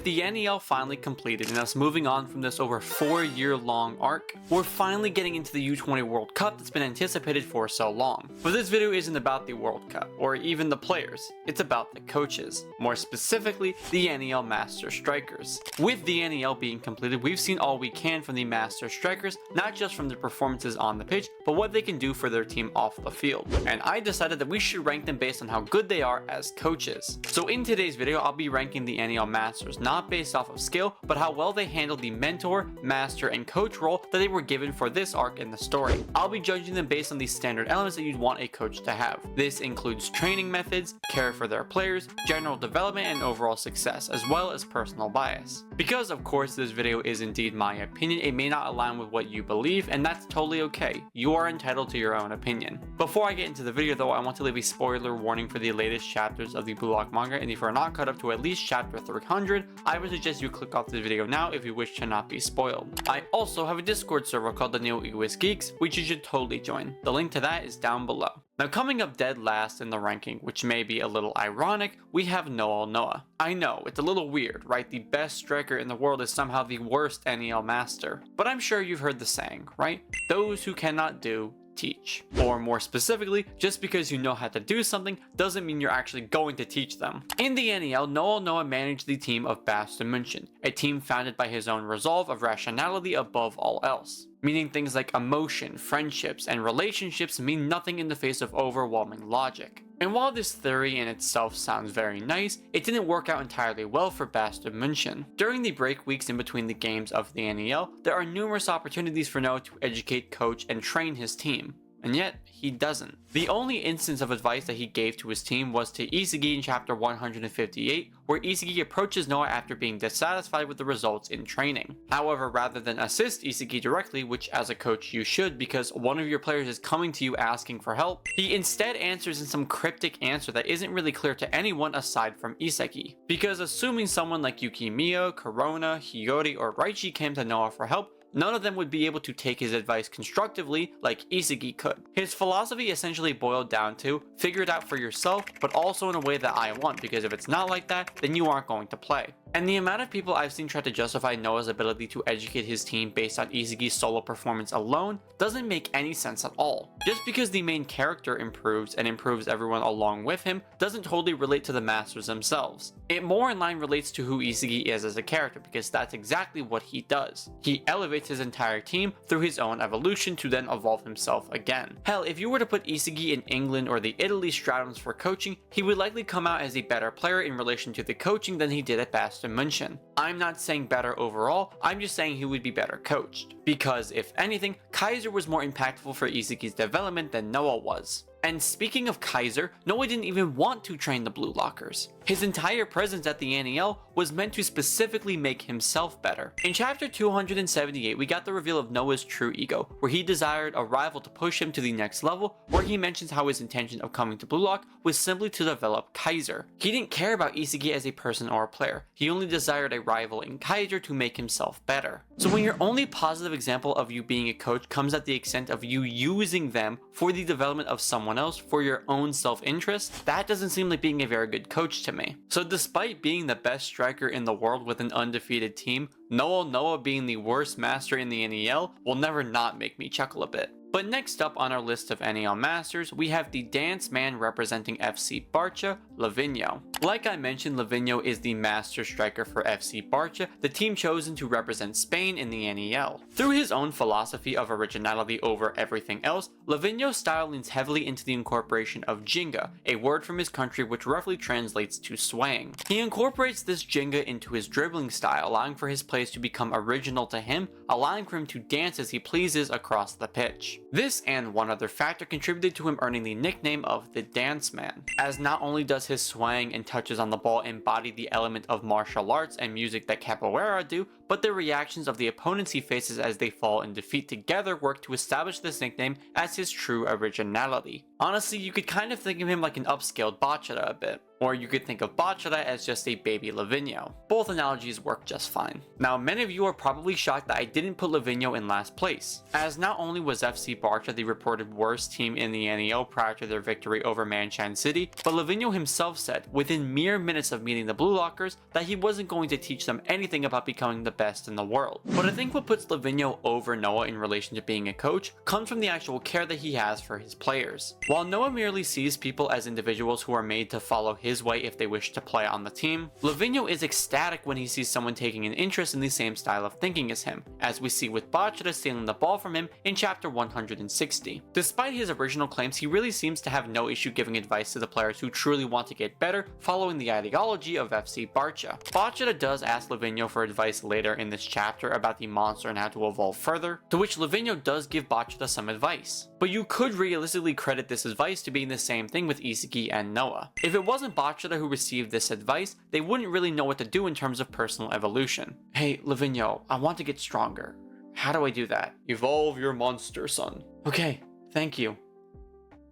the NEL finally completed and us moving on from this over 4-year-long arc, we're finally getting into the U20 World Cup that's been anticipated for so long. But this video isn't about the World Cup, or even the players, it's about the coaches. More specifically, the NEL Master Strikers. With the NEL being completed, we've seen all we can from the Master Strikers, not just from their performances on the pitch, but what they can do for their team off the field. And I decided that we should rank them based on how good they are as coaches. So in today's video, I'll be ranking the NEL Masters, not based off of skill, but how well they handled the mentor, master, and coach role that they were given for this arc in the story. I'll be judging them based on the standard elements that you'd want a coach to have. This includes training methods, care for their players, general development, and overall success, as well as personal bias. Because of course this video is indeed my opinion, it may not align with what you believe, and that's totally okay. You are entitled to your own opinion. Before I get into the video though, I want to leave a spoiler warning for the latest chapters of the BLUELOCK manga, and if you're not caught up to at least chapter 300, I would suggest you click off this video now if you wish to not be spoiled. I also have a Discord server called the Neo Egoist Geeks, which you should totally join. The link to that is down below. Now coming up dead last in the ranking, which may be a little ironic, we have Noa. I know, it's a little weird, right? The best striker in the world is somehow the worst NEL master. But I'm sure you've heard the saying, right? Those who cannot do, teach. Or more specifically, just because you know how to do something doesn't mean you're actually going to teach them. In the NEL, Noa managed the team of Bayern München, a team founded by his own resolve of rationality above all else. Meaning things like emotion, friendships, and relationships mean nothing in the face of overwhelming logic. And while this theory in itself sounds very nice, it didn't work out entirely well for Bayern München. During the break weeks in between the games of the NEL, there are numerous opportunities for Noa to educate, coach, and train his team. And yet, he doesn't. The only instance of advice that he gave to his team was to Isagi in chapter 158, where Isagi approaches Noa after being dissatisfied with the results in training. However, rather than assist Isagi directly, which as a coach you should because one of your players is coming to you asking for help, he instead answers in some cryptic answer that isn't really clear to anyone aside from Isagi. Because assuming someone like Yukimiya, Corona, Hiyori, or Raichi came to Noa for help, none of them would be able to take his advice constructively like Isagi could. His philosophy essentially boiled down to, figure it out for yourself, but also in a way that I want, because if it's not like that, then you aren't going to play. And the amount of people I've seen try to justify Noa's ability to educate his team based on Isagi's solo performance alone doesn't make any sense at all. Just because the main character improves and improves everyone along with him doesn't totally relate to the masters themselves. It more in line relates to who Isagi is as a character, because that's exactly what he does. He elevates his entire team through his own evolution to then evolve himself again. Hell, if you were to put Isagi in England or the Italy Stratums for coaching, he would likely come out as a better player in relation to the coaching than he did at Bayern München. I'm not saying better overall, I'm just saying he would be better coached. Because if anything, Kaiser was more impactful for Isagi's development than Noa was. And speaking of Kaiser, Noa didn't even want to train the Blue Lockers. His entire presence at the NEL was meant to specifically make himself better. In chapter 278, we got the reveal of Noa's true ego, where he desired a rival to push him to the next level, where he mentions how his intention of coming to Blue Lock was simply to develop Kaiser. He didn't care about Isagi as a person or a player, he only desired a rival in Kaiser to make himself better. So when your only positive example of you being a coach comes at the extent of you using them for the development of someone else for your own self-interest, that doesn't seem like being a very good coach to me. So despite being the best striker in the world with an undefeated team, Noa being the worst master in the NEL will never not make me chuckle a bit. But next up on our list of NEL Masters, we have the dance man representing FC Barça, Levvino. Like I mentioned, Levvino is the master striker for FC Barça, the team chosen to represent Spain in the NEL. Through his own philosophy of originality over everything else, Levvino's style leans heavily into the incorporation of Jinga, a word from his country which roughly translates to swaying. He incorporates this Jinga into his dribbling style, allowing for his plays to become original to him, allowing for him to dance as he pleases across the pitch. This and one other factor contributed to him earning the nickname of the Dance Man, as not only does his swaying and touches on the ball embody the element of martial arts and music that capoeira do, but the reactions of the opponents he faces as they fall in defeat together work to establish this nickname as his true originality. Honestly, you could kind of think of him like an upscaled Bachata a bit. Or you could think of Bachata as just a baby Levvino. Both analogies work just fine. Now, many of you are probably shocked that I didn't put Levvino in last place, as not only was FC Barca the reported worst team in the NEO prior to their victory over Manchan City, but Levvino himself said, within mere minutes of meeting the Blue Lockers, that he wasn't going to teach them anything about becoming the best in the world. But I think what puts Levvino over Noah in relation to being a coach comes from the actual care that he has for his players. While Noah merely sees people as individuals who are made to follow his way if they wish to play on the team, Levvino is ecstatic when he sees someone taking an interest in the same style of thinking as him, as we see with Bachata stealing the ball from him in chapter 160. Despite his original claims, he really seems to have no issue giving advice to the players who truly want to get better following the ideology of FC Barca. Bachata does ask Levvino for advice later in this chapter about the monster and how to evolve further, to which Levvino does give Bachata some advice. But you could realistically credit this advice to being the same thing with Isagi and Noah. If it wasn't Bachata who received this advice, they wouldn't really know what to do in terms of personal evolution. Hey, Levvino, I want to get stronger. How do I do that? Evolve your monster, son. Okay, thank you.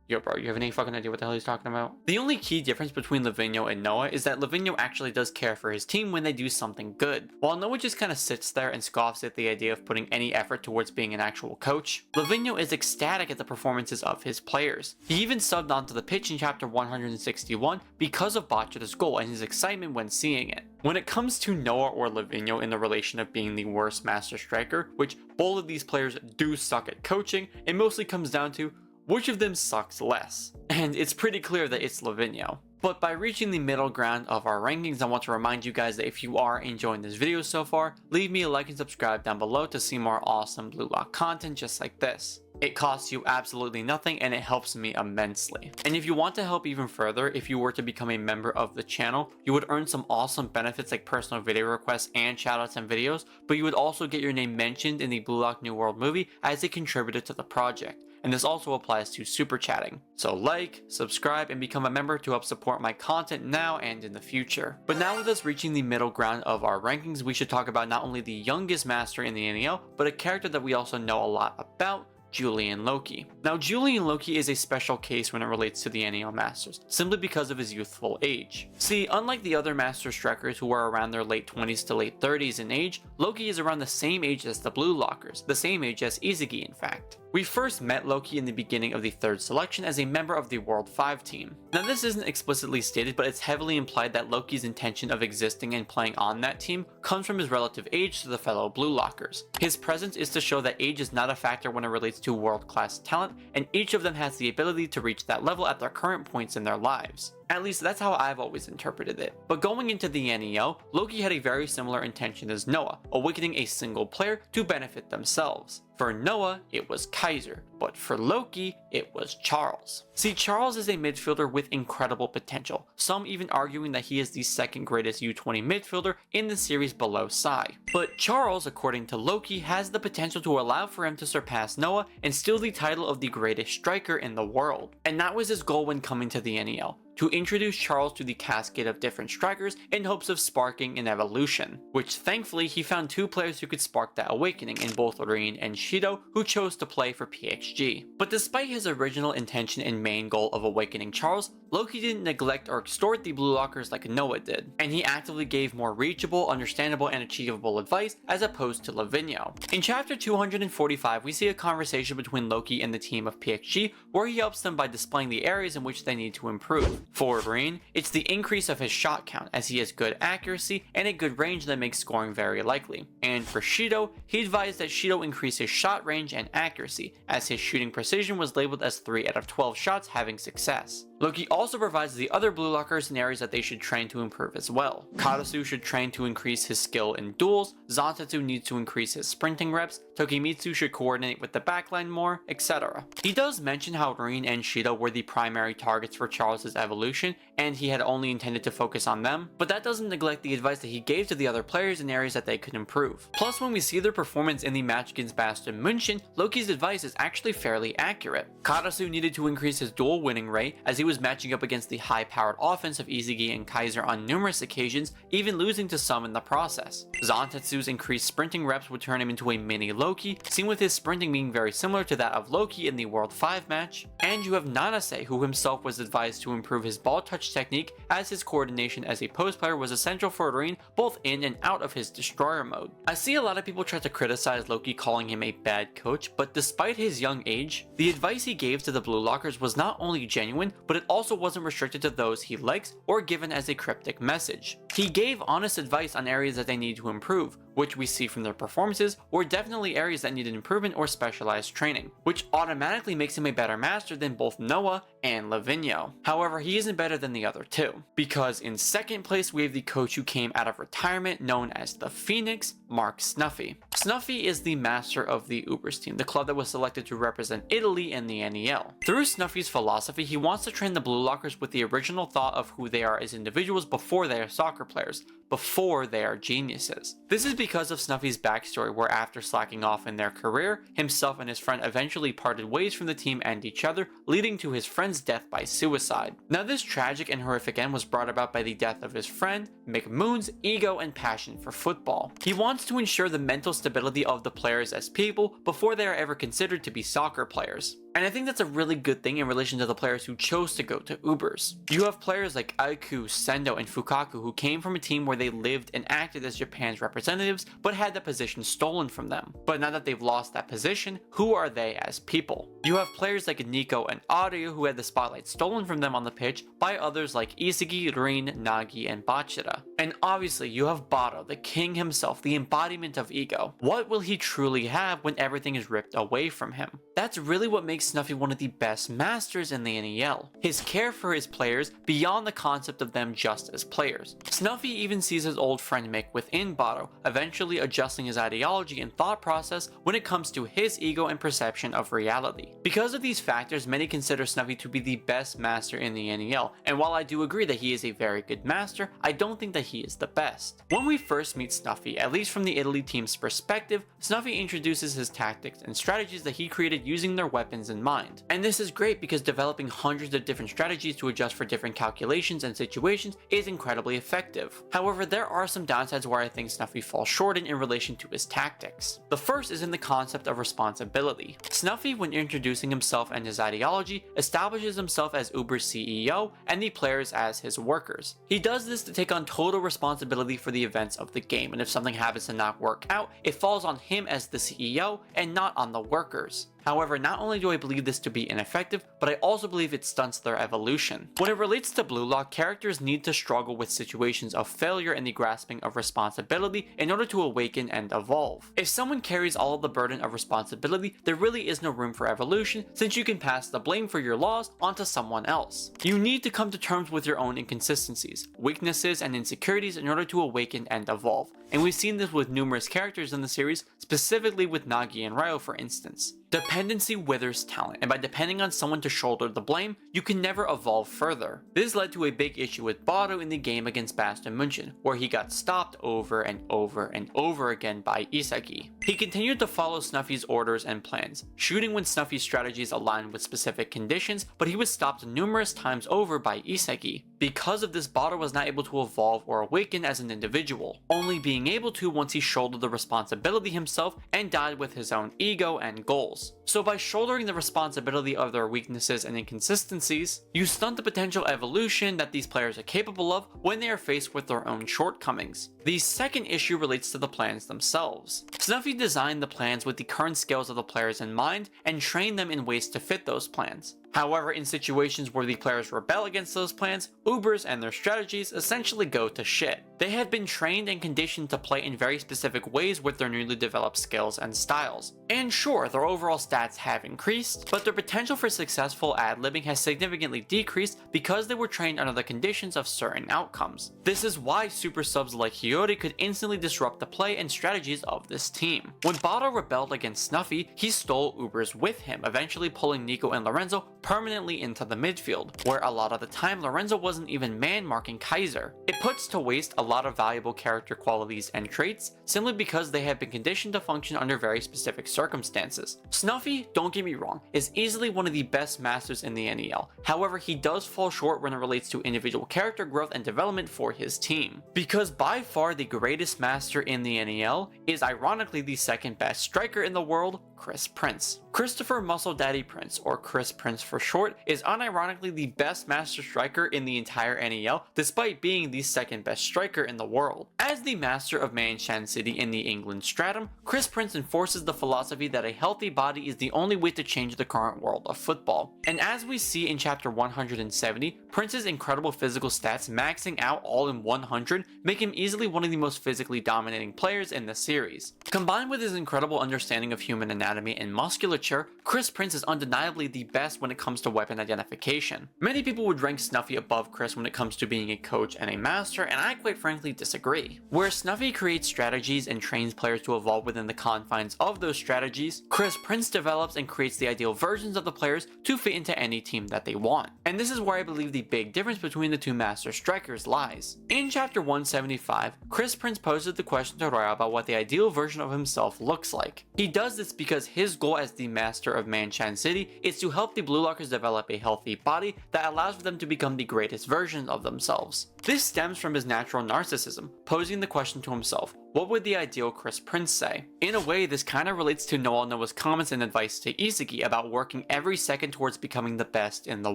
Yo bro, you have any fucking idea what the hell he's talking about? The only key difference between Levvino and Noah is that Levvino actually does care for his team when they do something good, while Noah just kind of sits there and scoffs at the idea of putting any effort towards being an actual coach. Levvino is ecstatic at the performances of his players. He even subbed onto the pitch in chapter 161 because of Bachata's goal and his excitement when seeing it. When it comes to Noah or Levvino in the relation of being the worst master striker, which both of these players do suck at coaching, it mostly comes down to which of them sucks less? And it's pretty clear that it's Levvino. But by reaching the middle ground of our rankings, I want to remind you guys that if you are enjoying this video so far, leave me a like and subscribe down below to see more awesome Blue Lock content just like this. It costs you absolutely nothing and it helps me immensely. And if you want to help even further, if you were to become a member of the channel, you would earn some awesome benefits like personal video requests and shoutouts and videos, but you would also get your name mentioned in the Blue Lock New World movie as a contributor to the project. And this also applies to super chatting. So like, subscribe, and become a member to help support my content now and in the future. But now with us reaching the middle ground of our rankings, we should talk about not only the youngest master in the NEO, but a character that we also know a lot about, Julian Loki. Now, Julian Loki is a special case when it relates to the NEO Masters, simply because of his youthful age. See, unlike the other Master Strikers who are around their late 20s to late 30s in age, Loki is around the same age as the Blue Lockers, the same age as Isagi in fact. We first met Loki in the beginning of the third selection as a member of the World 5 team. Now this isn't explicitly stated, but it's heavily implied that Loki's intention of existing and playing on that team comes from his relative age to the fellow Blue Lockers. His presence is to show that age is not a factor when it relates to world-class talent, and each of them has the ability to reach that level at their current points in their lives. At least that's how I've always interpreted it. But going into the NEO, Loki had a very similar intention as Noah, awakening a single player to benefit themselves. For Noah, it was Kaiser, but for Loki, it was Charles. See, Charles is a midfielder with incredible potential, some even arguing that he is the second greatest U20 midfielder in the series below Sai. But Charles, according to Loki, has the potential to allow for him to surpass Noah and steal the title of the greatest striker in the world. And that was his goal when coming to the NEL, to introduce Charles to the cascade of different strikers in hopes of sparking an evolution, which thankfully he found two players who could spark that awakening in both Rin and Shido, who chose to play for PXG. But despite his original intention and main goal of awakening Charles, Loki didn't neglect or extort the Blue Lockers like Noah did, and he actively gave more reachable, understandable, and achievable advice as opposed to Levvino. In chapter 245, we see a conversation between Loki and the team of PXG where he helps them by displaying the areas in which they need to improve. For Rin, it's the increase of his shot count, as he has good accuracy and a good range that makes scoring very likely. And for Shido, he advised that Shido increase his shot range and accuracy, as his shooting precision was labeled as 3 out of 12 shots having success. Loki also provides the other Blue Lockers in areas that they should train to improve as well. Kodansha should train to increase his skill in duels, Zantetsu needs to increase his sprinting reps, Tokimitsu should coordinate with the backline more, etc. He does mention how Rin and Shido were the primary targets for Charles' evolution, and he had only intended to focus on them, but that doesn't neglect the advice that he gave to the other players in areas that they could improve. Plus, when we see their performance in the match against Bastion München, Loki's advice is actually fairly accurate. Karasu needed to increase his duel winning rate, as he he was matching up against the high-powered offense of Isagi and Kaiser on numerous occasions, even losing to some in the process. Zantetsu's increased sprinting reps would turn him into a mini Loki, seen with his sprinting being very similar to that of Loki in the World 5 match. And you have Nanase, who himself was advised to improve his ball touch technique, as his coordination as a post player was essential for Rin both in and out of his destroyer mode. I see a lot of people try to criticize Loki, calling him a bad coach, but despite his young age, the advice he gave to the Blue Lockers was not only genuine, but it also wasn't restricted to those he likes or given as a cryptic message. He gave honest advice on areas that they need to improve, which we see from their performances, or definitely areas that needed improvement or specialized training, which automatically makes him a better master than both Noah and Levvino. However, he isn't better than the other two, because in second place we have the coach who came out of retirement known as the Phoenix, Mark Snuffy. Snuffy is the master of the Ubers team, the club that was selected to represent Italy in the NEL. Through Snuffy's philosophy, he wants to train the Blue Lockers with the original thought of who they are as individuals before they are soccer players, before they are geniuses. This is because of Snuffy's backstory, where after slacking off in their career, himself and his friend eventually parted ways from the team and each other, leading to his friend's death by suicide. Now this tragic and horrific end was brought about by the death of his friend, McMoon's ego and passion for football. He wants to ensure the mental stability of the players as people before they are ever considered to be soccer players. And I think that's a really good thing in relation to the players who chose to go to Ubers. You have players like Aiku, Sendo, and Fukaku who came from a team where they lived and acted as Japan's representatives, but had that position stolen from them. But now that they've lost that position, who are they as people? You have players like Nico and Aryu who had the spotlight stolen from them on the pitch by others like Isagi, Rin, Nagi, and Bachira. And obviously you have Bado, the king himself, the embodiment of ego. What will he truly have when everything is ripped away from him? That's really what makes Snuffy one of the best masters in the NEL. His care for his players beyond the concept of them just as players. Snuffy even sees his old friend Mick within Bado, eventually adjusting his ideology and thought process when it comes to his ego and perception of reality. Because of these factors, many consider Snuffy to be the best master in the NEL, and while I do agree that he is a very good master, I don't think that he is the best. When we first meet Snuffy, at least from the Italy team's perspective, Snuffy introduces his tactics and strategies that he created using their weapons in mind. And this is great because developing hundreds of different strategies to adjust for different calculations and situations is incredibly effective. However, there are some downsides where I think Snuffy falls short in relation to his tactics. The first is in the concept of responsibility. Snuffy, when introducing himself and his ideology, establishes himself as Uber's CEO and the players as his workers. He does this to take on total responsibility for the events of the game, and if something happens to not work out, it falls on him as the CEO and not on the workers. However, not only do I believe this to be ineffective, but I also believe it stunts their evolution. When it relates to Blue Lock, characters need to struggle with situations of failure and the grasping of responsibility in order to awaken and evolve. If someone carries all of the burden of responsibility, there really is no room for evolution, since you can pass the blame for your loss onto someone else. You need to come to terms with your own inconsistencies, weaknesses, and insecurities in order to awaken and evolve. And we've seen this with numerous characters in the series, specifically with Nagi and Ryo for instance. Dependency withers talent, and by depending on someone to shoulder the blame, you can never evolve further. This led to a big issue with Bado in the game against Baston München, where he got stopped over and over and over again by Isagi. He continued to follow Snuffy's orders and plans, shooting when Snuffy's strategies aligned with specific conditions, but he was stopped numerous times over by Isagi. Because of this, Bado was not able to evolve or awaken as an individual, only being able to once he shouldered the responsibility himself and died with his own ego and goals. So by shouldering the responsibility of their weaknesses and inconsistencies, you stunt the potential evolution that these players are capable of when they are faced with their own shortcomings. The second issue relates to the plans themselves. Snuffy designed the plans with the current skills of the players in mind and trained them in ways to fit those plans. However, in situations where the players rebel against those plans, Ubers and their strategies essentially go to shit. They have been trained and conditioned to play in very specific ways with their newly developed skills and styles. And sure, their overall stats have increased, but their potential for successful ad-libbing has significantly decreased because they were trained under the conditions of certain outcomes. This is why super subs like Hiyori could instantly disrupt the play and strategies of this team. When Bado rebelled against Snuffy, he stole Ubers with him, eventually pulling Nico and Lorenzo permanently into the midfield, where a lot of the time Lorenzo wasn't even man-marking Kaiser. It puts to waste a lot of valuable character qualities and traits simply because they have been conditioned to function under very specific circumstances. Snuffy, don't get me wrong, is easily one of the best masters in the NEL. However, he does fall short when it relates to individual character growth and development for his team. Because by far the greatest master in the NEL is ironically the second best striker in the world, Chris Prince. Christopher Muscle Daddy Prince, or Chris Prince for short, is unironically the best master striker in the entire NEL, despite being the second best striker in the world. As the master of Manshan City in the England Stratum, Chris Prince enforces the philosophy that a healthy body is the only way to change the current world of football. And as we see in chapter 170, Prince's incredible physical stats maxing out all in 100 make him easily one of the most physically dominating players in the series. Combined with his incredible understanding of human anatomy and musculature, Chris Prince is undeniably the best when it comes to weapon identification. Many people would rank Snuffy above Chris when it comes to being a coach and a master, and I quite frankly disagree. Where Snuffy creates strategies and trains players to evolve within the confines of those strategies, Chris Prince develops and creates the ideal versions of the players to fit into any team that they want. And this is where I believe the big difference between the two master strikers lies. In chapter 175, Chris Prince poses the question to Ryo about what the ideal version of himself looks like. He does this because his goal as the master of Manshan City is to help the Blue Lockers develop a healthy body that allows for them to become the greatest version of themselves. This stems from his natural narcissism, posing the question to himself, what would the ideal Chris Prince say? In a way, this kinda relates to Noah Noah's comments and advice to Isagi about working every second towards becoming the best in the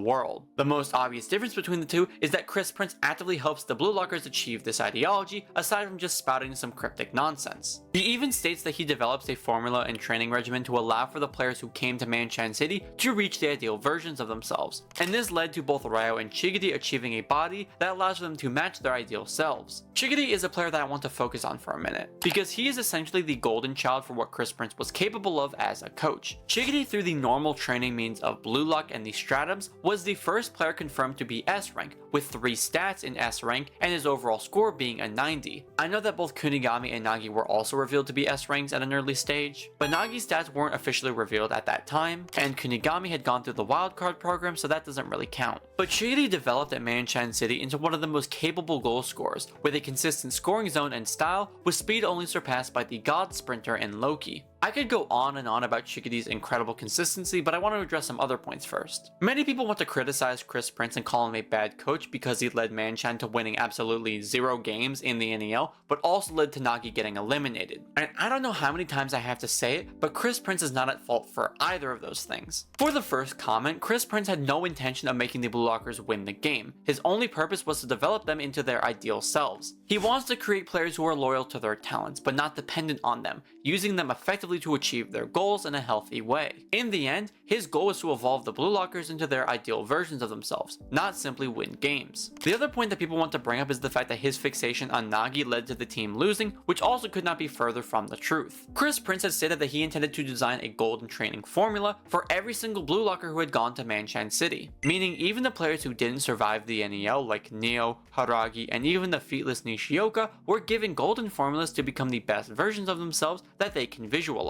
world. The most obvious difference between the two is that Chris Prince actively helps the Blue Lockers achieve this ideology, aside from just spouting some cryptic nonsense. He even states that he develops a formula and training regimen to allow for the players who came to Manshan City to reach the ideal versions of themselves. And this led to both Ryo and Chigiri achieving a body that allows for them to match their ideal selves. Chigiri is a player that I want to focus on for a minute, because he is essentially the golden child for what Chris Prince was capable of as a coach. Chigiri, through the normal training means of Blue Lock and the Stratums, was the first player confirmed to be S rank, with 3 stats in S rank and his overall score being a 90. I know that both Kunigami and Nagi were also revealed to be S ranks at an early stage, but Nagi's stats weren't officially revealed at that time, and Kunigami had gone through the wildcard program, so that doesn't really count. But Chigiri developed at Manshan City into one of the most capable goal scorers, with a consistent scoring zone and style, with speed only surpassed by the God Sprinter in Loki. I could go on and on about Chigiri's incredible consistency, but I want to address some other points first. Many people want to criticize Chris Prince and call him a bad coach because he led Manshan to winning absolutely 0 games in the NEL, but also led to Nagi getting eliminated. And I don't know how many times I have to say it, but Chris Prince is not at fault for either of those things. For the first comment, Chris Prince had no intention of making the Blue Lockers win the game. His only purpose was to develop them into their ideal selves. He wants to create players who are loyal to their talents, but not dependent on them, using them effectively to achieve their goals in a healthy way. In the end, his goal is to evolve the Blue Lockers into their ideal versions of themselves, not simply win games. The other point that people want to bring up is the fact that his fixation on Nagi led to the team losing, which also could not be further from the truth. Chris Prince had stated that he intended to design a golden training formula for every single Blue Locker who had gone to Manshan City, meaning even the players who didn't survive the NEL like Neo, Haragi, and even the featless Nishioka were given golden formulas to become the best versions of themselves that they can visualize.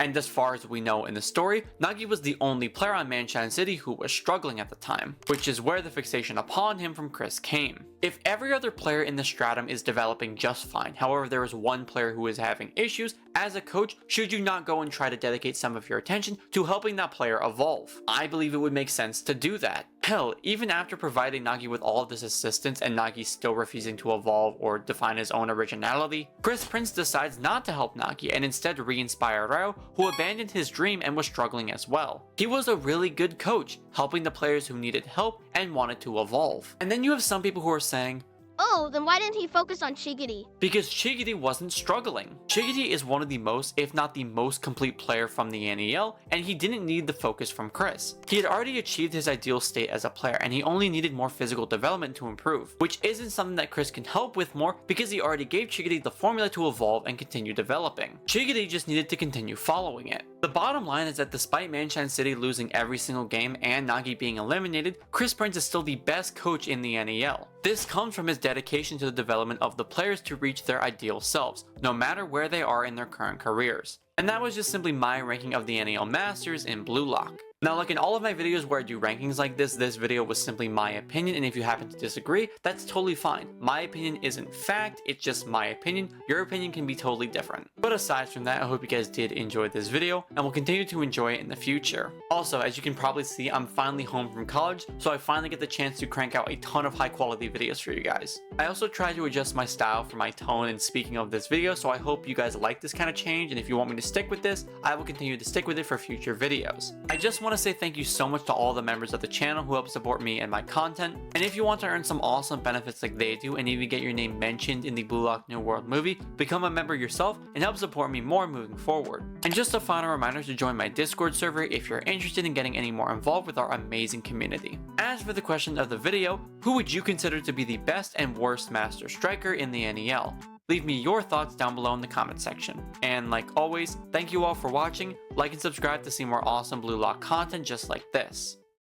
And as far as we know in the story, Nagi was the only player on Manshan City who was struggling at the time, which is where the fixation upon him from Chris came. If every other player in the stratum is developing just fine, however there is one player who is having issues, as a coach, should you not go and try to dedicate some of your attention to helping that player evolve? I believe it would make sense to do that. Hell, even after providing Nagi with all of this assistance and Nagi still refusing to evolve or define his own originality, Chris Prince decides not to help Nagi and instead re-inspire Ryo, who abandoned his dream and was struggling as well. He was a really good coach, helping the players who needed help and wanted to evolve. And then you have some people who are saying, oh, then why didn't he focus on Chigiri? Because Chigiri wasn't struggling. Chigiri is one of the most, if not the most complete player from the NEL, and he didn't need the focus from Chris. He had already achieved his ideal state as a player, and he only needed more physical development to improve, which isn't something that Chris can help with more because he already gave Chigiri the formula to evolve and continue developing. Chigiri just needed to continue following it. The bottom line is that despite Manshan City losing every single game and Nagi being eliminated, Chris Prince is still the best coach in the NEL. This comes from his dedication to the development of the players to reach their ideal selves, no matter where they are in their current careers. And that was just simply my ranking of the NEL Masters in Blue Lock. Now, like in all of my videos where I do rankings like this video was simply my opinion, and if you happen to disagree, that's totally fine. My opinion isn't fact, it's just my opinion. Your opinion can be totally different. But aside from that, I hope you guys did enjoy this video, and will continue to enjoy it in the future. Also, as you can probably see, I'm finally home from college, so I finally get the chance to crank out a ton of high quality videos for you guys. I also try to adjust my style for my tone and speaking of this video, so I hope you guys like this kind of change, and if you want me to stick with this, I will continue to stick with it for future videos. I just want to say thank you so much to all the members of the channel who help support me and my content, and if you want to earn some awesome benefits like they do and even get your name mentioned in the Blue Lock New World movie, become a member yourself and help support me more moving forward. And just a final reminder to join my Discord server if you're interested in getting any more involved with our amazing community. As for the question of the video, who would you consider to be the best and worst Master Striker in the NEL? Leave me your thoughts down below in the comment section. And like always, thank you all for watching, like and subscribe to see more awesome Blue Lock content just like this.